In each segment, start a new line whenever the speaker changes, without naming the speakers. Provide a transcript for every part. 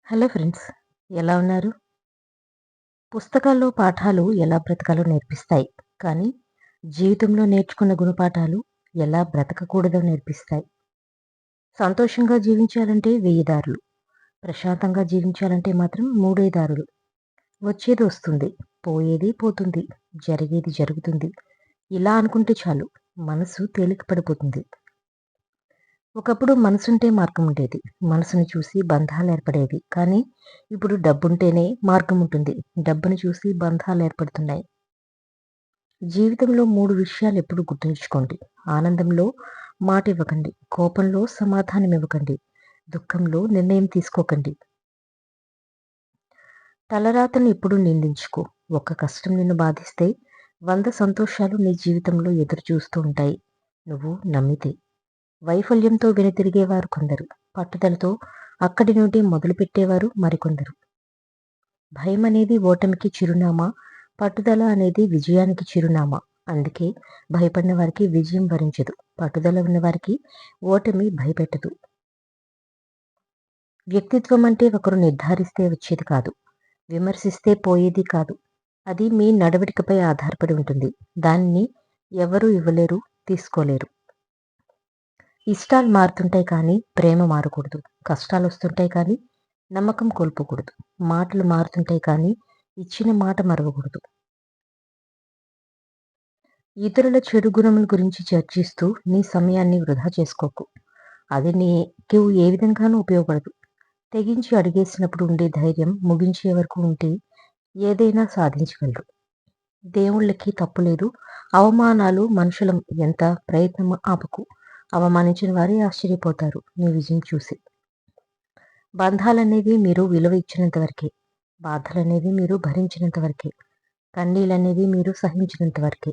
Hello friends, ఎలా ఉన్నారు? పుస్తకాల్లో పాఠాలు ఎలా బ్రతకాలో నేర్పిస్తాయి. కానీ జీవితంలో నేర్చుకున్న గుణపాఠాలు ఎలా బ్రతకకూడదో నేర్పిస్తాయి. సంతోషంగా జీవించాలంటే 1000 దారులు. ప్రశాంతంగా జీవించాలంటే మాత్రం 3 దారులు. వచ్చేది వస్తుంది, పోయేది పోతుంది, జరిగేది జరుగుతుంది. ఇలా అనుకుంటే చాలు, మనసు తేలిక పడిపోతుంది. ఒకప్పుడు మనసుంటే మార్గం ఉండేది. మనసుని చూసి బంధాలేర్పడేవి. కానీ ఇప్పుడు డబ్బుంటేనే మార్గం ఉంటుంది. డబ్బుని చూసి బంధాలేర్పడుతున్నాయి. జీవితంలో 3 విషయాలెప్పుడు గుర్తుంచుకోండి. ఆనందంలో మాటివ్వకండి. కోపంలో సమాధానమివ్వకండి. దుఃఖంలో నిర్ణయం తీసుకోకండి. తలరాతను ఎప్పుడూ నిందించుకో. ఒక్క కష్టం నిన్ను బాధిస్తే 100 సంతోషాలు నీ జీవితంలో ఎదురు చూస్తూ ఉంటాయి, నువ్వు నమ్మితే. వైఫల్యంతో వెనుతిరిగేవారు కొందరు. పట్టుదలతో అక్కడి నుండి మొదలుపెట్టేవారు మరికొందరు. భయం అనేది ఓటమికి చిరునామా, పట్టుదల అనేది విజయానికి చిరునామా. అందుకే భయపడిన వారికి విజయం వరించదు, పట్టుదల ఉన్న వారికి ఓటమి భయపెట్టదు. వ్యక్తిత్వం అంటే ఒకరు నిర్ధారిస్తే వచ్చేది కాదు, విమర్శిస్తే పోయేది కాదు. అది మీ నడవడికపై ఆధారపడి ఉంటుంది. దానిని ఎవరూ ఇవ్వలేరు, తీసుకోలేరు. ఇష్టాలు మారుతుంటాయి కానీ ప్రేమ మారకూడదు. కష్టాలొస్తుంటాయి కానీ నమ్మకం కోల్పోకూడదు. మాటలు మారుతుంటాయి కానీ ఇచ్చిన మాట మరవకూడదు. ఇతరుల చెడు గుణముల గురించి చర్చిస్తూ నీ సమయాన్ని వృధా చేసుకోకు. అది నీకు ఏ విధంగానూ ఉపయోగపడదు. తెగించి అడిగేసినప్పుడు ఉండే ధైర్యం ముగించే వరకు ఉంటే ఏదైనా సాధించగలరు. దేవుళ్ళకి తప్పు లేదు. అవమానాలు మనుషులం, ఎంత ప్రయత్నం ఆపకు. అవమానించిన వారే ఆశ్చర్యపోతారు నీ విజయం చూసి. బంధాలనేవి మీరు విలువ ఇచ్చినంత వరకే. బాధలనేవి మీరు భరించినంత వరకే. కన్నీళ్ళనేవి మీరు సహించినంత వరకే.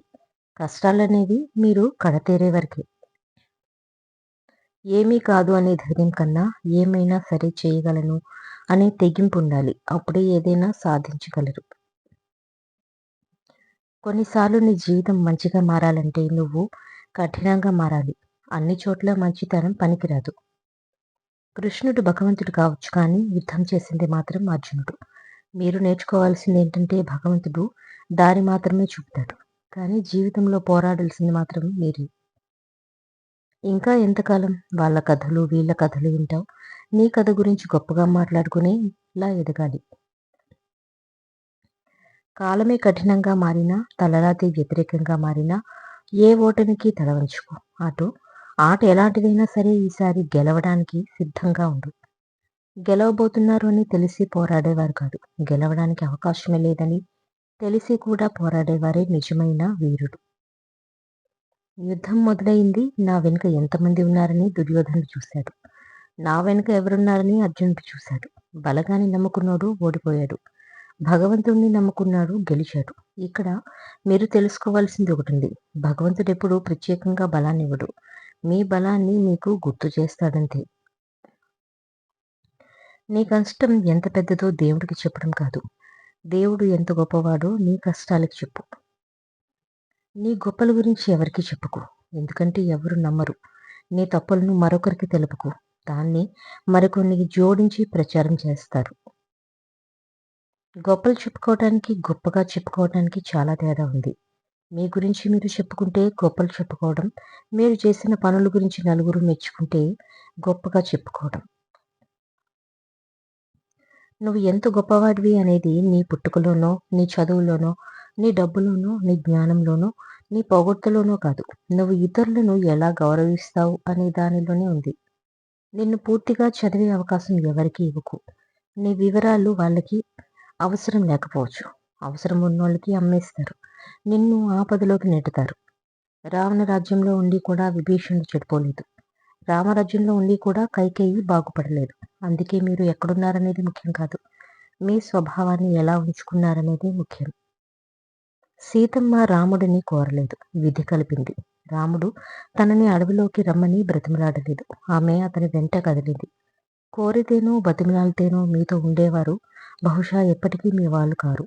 కష్టాలనేవి మీరు కడతేరే వరకే. ఏమీ కాదు అనే ధైర్యం కన్నా ఏమైనా సరే చేయగలను అనే తెగింపు ఉండాలి. అప్పుడే ఏదైనా సాధించగలరు. కొన్నిసార్లు నీ జీవితం మంచిగా మారాలంటే నువ్వు కఠినంగా మారాలి. అన్ని చోట్ల మంచితనం పనికిరాదు. కృష్ణుడు భగవంతుడు కావచ్చు కానీ యుద్ధం చేసింది మాత్రం అర్జునుడు. మీరు నేర్చుకోవాల్సింది ఏంటంటే భగవంతుడు దారి మాత్రమే చూపుతాడు. కానీ జీవితంలో పోరాడాల్సింది మాత్రం మీరే. ఇంకా ఎంతకాలం వాళ్ళ కథలు వీళ్ళ కథలు వింటావు? నీ కథ గురించి గొప్పగా మాట్లాడుకునేలా ఎదగాలి. కాలమే కఠినంగా మారినా, తలరాతి వ్యతిరేకంగా మారినా ఏ ఓటమికి తల వంచుకో. ఆట ఎలాంటిదైనా సరే ఈసారి గెలవడానికి సిద్ధంగా ఉండు. గెలవబోతున్నారు అని తెలిసి పోరాడేవారు కాదు, గెలవడానికి అవకాశమే లేదని తెలిసి కూడా పోరాడేవారే నిజమైన వీరుడు. యుద్ధం మొదలైంది, నా వెనుక ఎంతమంది ఉన్నారని దుర్యోధనుడు చూశాడు. నా వెనుక ఎవరున్నారని అర్జునుడు చూశాడు. బలగాన్ని నమ్ముకున్నాడు, ఓడిపోయాడు. భగవంతుడిని నమ్ముకున్నాడు, గెలిచాడు. ఇక్కడ మీరు తెలుసుకోవాల్సింది ఒకటుంది. భగవంతుడు ఎప్పుడు ప్రత్యేకంగా బలాన్ని ఇవ్వడు. మీ బలాన్ని మీకు గుర్తు చేస్తాడంతే. నీ కష్టం ఎంత పెద్దదో దేవుడికి చెప్పడం కాదు, దేవుడు ఎంత గొప్పవాడో నీ కష్టాలకు చెప్పు. నీ గొప్పల గురించి ఎవరికీ చెప్పుకో, ఎందుకంటే ఎవరు నమ్మరు. నీ తప్పులను మరొకరికి తెలుపుకు, దాన్ని మరికొన్ని జోడించి ప్రచారం చేస్తారు. గొప్పలు చెప్పుకోవడానికి గొప్పగా చెప్పుకోవడానికి చాలా తేడా ఉంది. మీ గురించి మీరు చెప్పుకుంటే గొప్పలు చెప్పుకోవడం, మీరు చేసిన పనుల గురించి నలుగురు మెచ్చుకుంటే గొప్పగా చెప్పుకోవడం. నువ్వు ఎంత గొప్పవాడివి అనేది నీ పుట్టుకలోనో, నీ చదువులోనో, నీ డబ్బులోనో, నీ జ్ఞానంలోనో, నీ పొగడ్తలోనో కాదు. నువ్వు ఇతరులను ఎలా గౌరవిస్తావు అనే దానిలోనే ఉంది. నిన్ను పూర్తిగా చదివే అవకాశం ఎవరికీ ఇవ్వకు. నీ వివరాలు వాళ్ళకి అవసరం లేకపోవచ్చు. అవసరం ఉన్నోళ్ళకి అమ్మేస్తారు. నిన్ను ఆపదలోకి నెట్టుతారు. రావణ రాజ్యంలో ఉండి కూడా విభీషణుడు చెడిపోలేదు. రామరాజ్యంలో ఉండి కూడా కైకేయి బాగుపడలేదు. అందుకే మీరు ఎక్కడున్నారనేది ముఖ్యం కాదు, మీ స్వభావాన్ని ఎలా ఉంచుకున్నారనేది ముఖ్యం. సీతమ్మ రాముడిని కోరలేదు, విధి కలిపింది. రాముడు తనని అడవిలోకి రమ్మని బ్రతిమలాడలేదు, ఆమె అతని వెంట కదిలింది. కోరితేనో బతిమలాడితేనో మీతో ఉండేవారు బహుశా ఎప్పటికీ మీ వాళ్ళు కారు.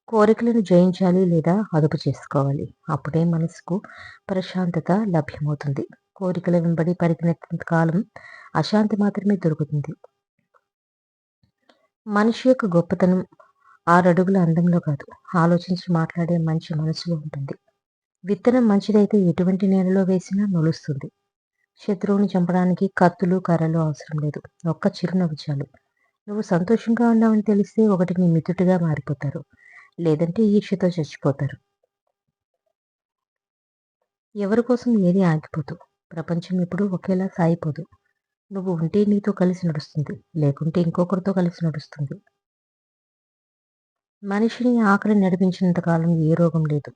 కోరికలను జయించాలి లేదా అదుపు చేసుకోవాలి. అప్పుడే మనసుకు ప్రశాంతత లభ్యమవుతుంది. కోరికల వెంబడి పరిగెత్తినంత కాలం అశాంతి మాత్రమే దొరుకుతుంది. మనిషి యొక్క గొప్పతనం 6 అడుగుల అందంలో కాదు, ఆలోచించి మాట్లాడే మంచి మనసులో ఉంటుంది. విత్తనం మంచిదైతే ఎటువంటి నేలలో వేసినా మొలుస్తుంది. శత్రువుని చంపడానికి కత్తులు, కర్రలు అవసరం లేదు. ఒక్క చిరునవ్వు చాలు. నువ్వు సంతోషంగా ఉన్నావని తెలిస్తే ఒకటి నీ మిత్రుడిగా మారిపోతారు. లేదంటే ఈర్ష్యతో చచ్చిపోతారు. ఎవరి కోసం ఏది ఆగిపోదు. ప్రపంచం ఎప్పుడూ ఒకేలా సాగిపోదు. నువ్వు ఉంటే నీతో కలిసి నడుస్తుంది. లేకుంటే ఇంకొకరితో కలిసి నడుస్తుంది. మనిషిని ఆకలి నడిపించినంత కాలం ఏ రోగం లేదు.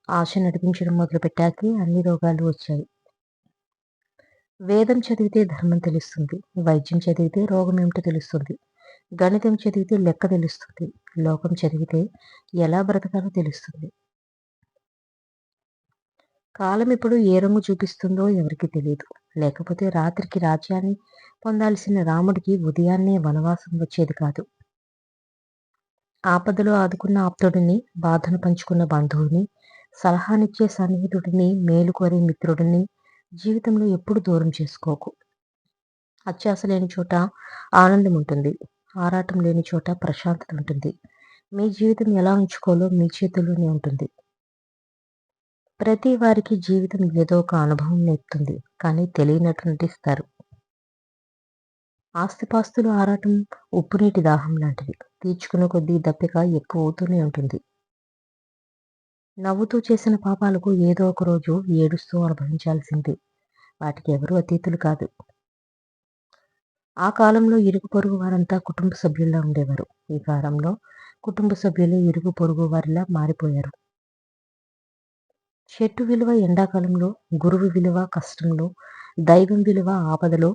ఆశ నడిపించడం మొదలుపెట్టాకే అన్ని రోగాలు వచ్చాయి. వేదం చదివితే ధర్మం తెలుస్తుంది. వైద్యం చదివితే రోగం ఏమిటో తెలుస్తుంది. గణితం చదివితే లెక్క తెలుస్తుంది. లోకం చదివితే ఎలా బ్రతకాలో తెలుస్తుంది. కాలం ఇప్పుడు ఏ రంగు చూపిస్తుందో ఎవరికీ తెలియదు. లేకపోతే రాత్రికి రాజ్యాన్ని పొందాల్సిన రాముడికి ఉదయాన్నే వనవాసం వచ్చేది కాదు. ఆపదలో ఆదుకున్న ఆప్తుడిని, బాధను పంచుకున్న బంధువుని, సలహానిచ్చే సన్నిహితుడిని, మేలు కోరే మిత్రుడిని జీవితంలో ఎప్పుడు దూరం చేసుకోకు. అత్యాశ లేని చోట ఆనందం ఉంటుంది. ఆరాటం లేని చోట ప్రశాంతత ఉంటుంది. మీ జీవితం ఎలా ఉంచుకోవాలో మీ చేతుల్లోనే ఉంటుంది. ప్రతి వారికి జీవితం ఏదో ఒక అనుభవం నేర్పుతుంది. కానీ తెలియనట్టు నటిస్తారు. ఆస్తిపాస్తులు ఆరాటం ఉప్పునీటి దాహం లాంటివి. తీర్చుకున్న కొద్దీ దప్పిక ఎక్కువ అవుతూనే ఉంటుంది. నవ్వుతూ చేసిన పాపాలకు ఏదో ఒక రోజు ఏడుస్తూ అనుభవించాల్సిందే. వాటికి ఎవరూ అతీతులు కాదు. ఆ కాలంలో ఇరుగు పొరుగు వారంతా కుటుంబ సభ్యుల్లా ఉండేవారు. ఈ కాలంలో కుటుంబ సభ్యులే ఇరుగు పొరుగు వారిలా మారిపోయారు. చెట్టు విలువ ఎండాకాలంలో, గురువు విలువ కష్టంలో, దైవం విలువ ఆపదలో,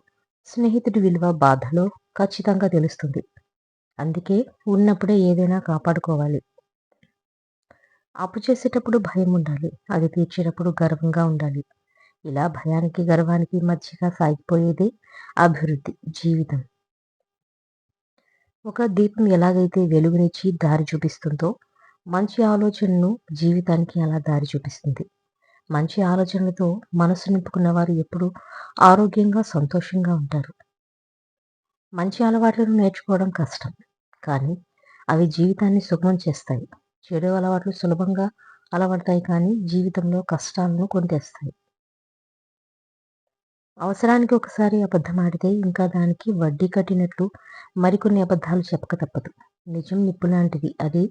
స్నేహితుడి విలువ బాధలో ఖచ్చితంగా తెలుస్తుంది. అందుకే ఉన్నప్పుడే ఏదైనా కాపాడుకోవాలి. అప్పు చేసేటప్పుడు భయం ఉండాలి. అది తీర్చేటప్పుడు గర్వంగా ఉండాలి. ఇలా భయానికి, గర్వానికి మధ్యగా సాగిపోయేదే అభివృద్ధి, జీవితం. ఒక దీపం ఎలాగైతే వెలుగునిచ్చి దారి చూపిస్తుందో, మంచి ఆలోచనను జీవితానికి అలా దారి చూపిస్తుంది. మంచి ఆలోచనలతో మనసు నింపుకున్న వారు ఎప్పుడూ ఆరోగ్యంగా, సంతోషంగా ఉంటారు. మంచి అలవాట్లను నేర్చుకోవడం కష్టం. కానీ అవి జీవితాన్ని సుగమం చేస్తాయి. చెడు అలవాట్లు సులభంగా అలవడతాయి కానీ జీవితంలో కష్టాలను కొని తెస్తాయి. అవసరానికి ఒకసారి అబద్ధమాడితే ఇంకా దానికి వడ్డీ కట్టినట్లు మరికొన్ని అబద్ధాలు చెప్పక తప్పదు. నిజం నిప్పులాంటిది. అది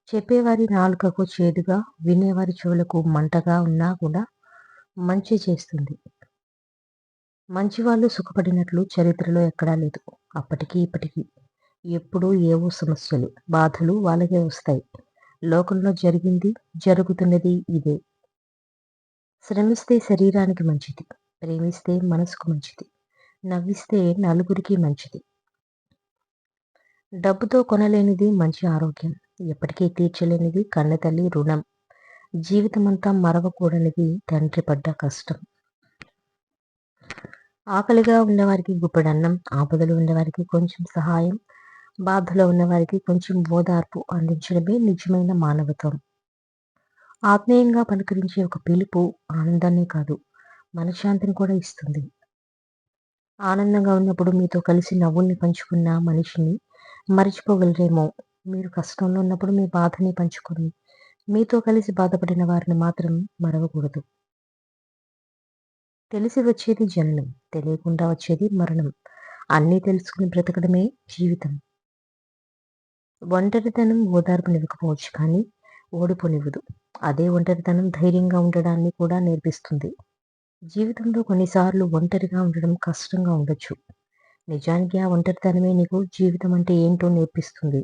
చెప్పేవారి నాలుకకు చేదుగా, వినేవారి చెవులకు మంటగా ఉన్నా కూడా మంచి చేస్తుంది. మంచివాళ్ళు సుఖపడినట్లు చరిత్రలో ఎక్కడా లేదు. అప్పటికి ఇప్పటికి ఎప్పుడూ ఏవో సమస్యలు, బాధలు వాళ్ళకే వస్తాయి. లోకంలో జరిగింది, జరుగుతున్నది ఇదే. శ్రమిస్తే శరీరానికి మంచిది. ప్రేమిస్తే మనసుకు మంచిది. నవ్విస్తే నలుగురికి మంచిది. డబ్బుతో కొనలేనిది మంచి ఆరోగ్యం. ఎప్పటికీ తీర్చలేనిది కన్నతల్లి రుణం. జీవితమంతా మరవకూడనిది తండ్రి పడ్డ కష్టం. ఆకలిగా ఉన్నవారికి గుప్పెడన్నం, ఆపదలో ఉన్నవారికి కొంచెం సహాయం, బాధలో ఉన్నవారికి కొంచెం ఓదార్పు అందించడమే నిజమైన మానవత్వం. ఆత్మీయంగా పలకరించే ఒక పిలుపు ఆనందాన్నే కాదు, మనశ్శాంతిని కూడా ఇస్తుంది. ఆనందంగా ఉన్నప్పుడు మీతో కలిసి నవ్వుల్ని పంచుకున్న మనిషిని మరిచిపోగలరేమో. మీరు కష్టంలో ఉన్నప్పుడు మీ బాధని పంచుకొని, మీతో కలిసి బాధపడిన వారిని మాత్రం మరవకూడదు. తెలిసి వచ్చేది జననం, తెలియకుండా వచ్చేది మరణం. అన్నీ తెలుసుకుని బ్రతకడమే జీవితం. ఒంటరితనం ఓదార్పునివ్వకపోవచ్చు కానీ ఓడిపోనివ్వదు. అదే ఒంటరితనం ధైర్యంగా ఉండడాన్ని కూడా నేర్పిస్తుంది. జీవితంలో కొన్నిసార్లు ఒంటరిగా ఉండడం కష్టంగా ఉండొచ్చు. నిజానికి ఆ ఒంటరితనమే నీకు జీవితం అంటే ఏంటో నేర్పిస్తుంది.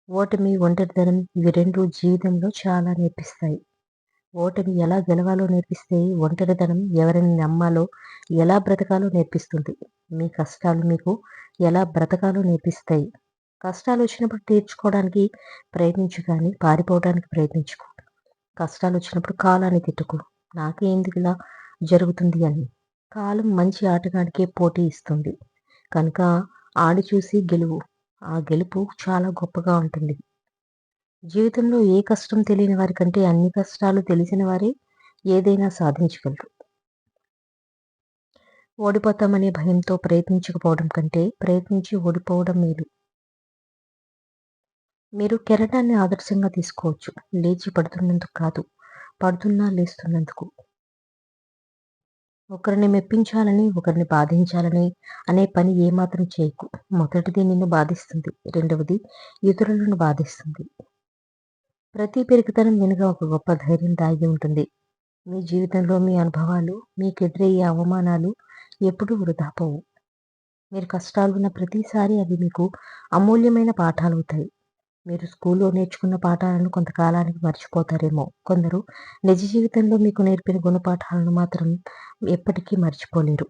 ఓటమి, ఒంటరితనం ఇవి రెండు జీవితంలో చాలా నేర్పిస్తాయి. ఓటమి ఎలా గెలవాలో నేర్పిస్తే, ఒంటరితనం ఎవరిని నమ్మాలో, ఎలా బ్రతకాలో నేర్పిస్తుంది. మీ కష్టాలు మీకు ఎలా బ్రతకాలో నేర్పిస్తాయి. కష్టాలు వచ్చినప్పుడు తీర్చుకోవడానికి ప్రయత్నించు కానీ పారిపోవడానికి ప్రయత్నించుకో. కష్టాలు వచ్చినప్పుడు కాలాన్ని తిట్టుకో. నాకే ఎందుకు ఇలా జరుగుతుంది అని. కాలం మంచి ఆటగాడికే పోటీ ఇస్తుంది. కనుక ఆడి చూసి గెలువు. ఆ గెలుపు చాలా గొప్పగా ఉంటుంది. జీవితంలో ఏ కష్టం తెలియని వారికంటే అన్ని కష్టాలు తెలిసిన వారే ఏదైనా సాధించగలరు. ఓడిపోతామనే భయంతో ప్రయత్నించకపోవడం కంటే ప్రయత్నించి ఓడిపోవడం మేలు. మీరు కెరటాన్ని ఆదర్శంగా తీసుకోవచ్చు. లేచి పడుతున్నందుకు కాదు, పడుతున్నా లేస్తున్నందుకు. ఒకరిని మెప్పించాలని, ఒకరిని బాధించాలని అనే పని ఏమాత్రం చేయకు. మొదటిది నిన్ను బాధిస్తుంది. రెండవది ఇతరులను బాధిస్తుంది. ప్రతి పెరుగుతనం వెనుక ఒక గొప్ప ధైర్యం దాగి ఉంటుంది. మీ జీవితంలో మీ అనుభవాలు, మీకెదురయ్యే అవమానాలు ఎప్పుడూ వృధా పోవు. మీరు కష్టాలున్న ప్రతిసారి అవి మీకు అమూల్యమైన పాఠాలవుతాయి. మీరు స్కూల్లో నేర్చుకున్న పాఠాలను కొంతకాలానికి మర్చిపోతారేమో. కొందరు నిజ జీవితంలో మీకు నేర్పిన గుణపాఠాలను మాత్రం ఎప్పటికీ మర్చిపోలేరు.